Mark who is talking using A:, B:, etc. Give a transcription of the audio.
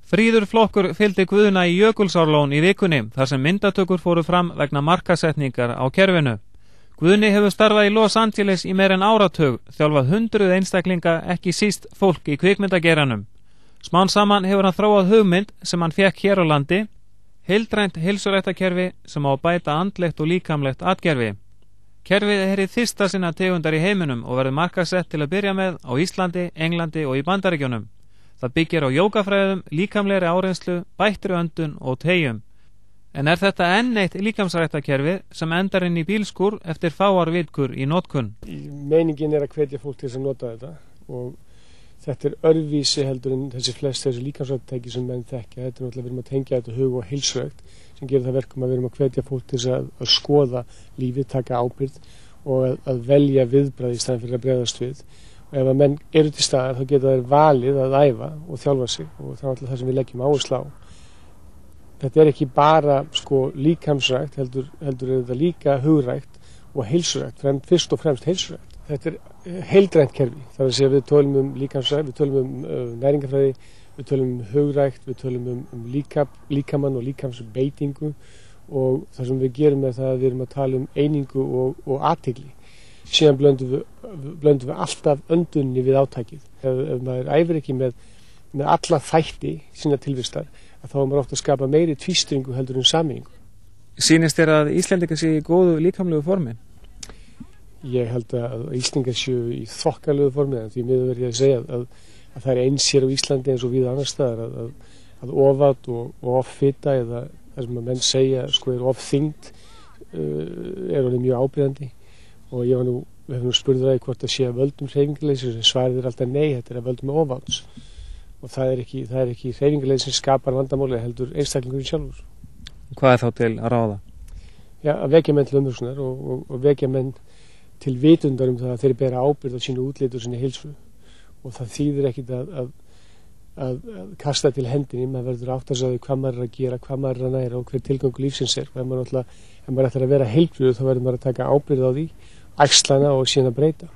A: Fríður flokkur fylgdi Guðna í Jökulsárlón í vikunni þar sem myndatökur fóru fram vegna markasetningar á kerfinu. Guðni hefur starfað í Los Angeles í meira en áratug, þjálfað hundruð einstaklinga, ekki síst fólk í kvikmyndageiranum. Smán saman hefur hann þróað hugmynd sem hann fékk hér á landi, heildrænt heilsuræktarkerfi sem á að bæta andlegt og líkamlegt atgervi. Kerfið er hið fyrsta sinna tegundar í heiminum og verður markasett til að byrja með á Íslandi, Englandi og í Bandaríkjunum. Það byggir á jógafræðum, líkamlegri áreynslu, bættri öndun og teygjum. En er þetta enn eitt líkamsræktarkerfi sem endar inn í bílskúr eftir fáar vikur í notkun?
B: Meiningin er að hvetja fólk til að nota þetta og þetta er öðruvísi heldur en þessi líkamsræktartæki sem menn þekkja. Þetta er náttúrulega við erum að tengja þetta hug- og heilsurækt sem gerir það verkum að við erum að hvetja fólk til að skoða lífið, taka ábyrgð og að velja viðbragð í staðinn fyrir að bregðast við. Og ef að menn eru til staðar þá geta þeir valið að æfa og þjálfa sig og það er alltaf það sem við leggjum áherslu á. Þetta er ekki bara líkamsrækt, heldur er þetta líka hugrækt og heilsurækt, fyrst og fremst heilsurækt. Þetta er heildrænt kerfi, þar að segja við tölum um líkamsrækt, við tölum um næringafræði, við tölum um hugrækt, við tölum um líkamann og líkamsbeitingu og það sem við gerum er það að við erum að tala um einingu og athygli. Síðan blöndum við alltaf öndunni við átækið. Ef maður æfir ekki með alla þætti sína tilvistar, þá er maður ofta að skapa meiri tvístringu heldur en sameiningu.
A: Sýnist þér að Íslendingar séu í góðu líkamlegu formi?
B: Ég held að Íslendingar séu í þokkalegu formi, en því miður verð ég að segja að það er eins hér á Íslandi eins og víða annars staðar að ofát og offita eða það sem að menn segja er ofþyngd er alveg mjög ábyrgðandi. Og við hefum spurður að hvort það sé að völdum hreyfingarleysi, svarið er alltaf nei, þetta er að völdum ofáts og það er ekki hreyfingarleysi sem skapar vandamáli heldur einstaklingurinn sjálfur.
A: Hvað er þá til að ráða?
B: Já, að vekja menn til umhugsunar og vekja menn til vitundar um það að þeir bera ábyrgð á sínu útliti og sínu heilsu og það þýðir ekkit að kasta til hendinni, maður verður átt að segja hvað maður er að gera, hvað maður er að næra og hver tilgangur lífsins er og ef maður ætlar að vera heilbrigður þá verður maður að taka ábyrgð á því, axla hana og síðan að breyta.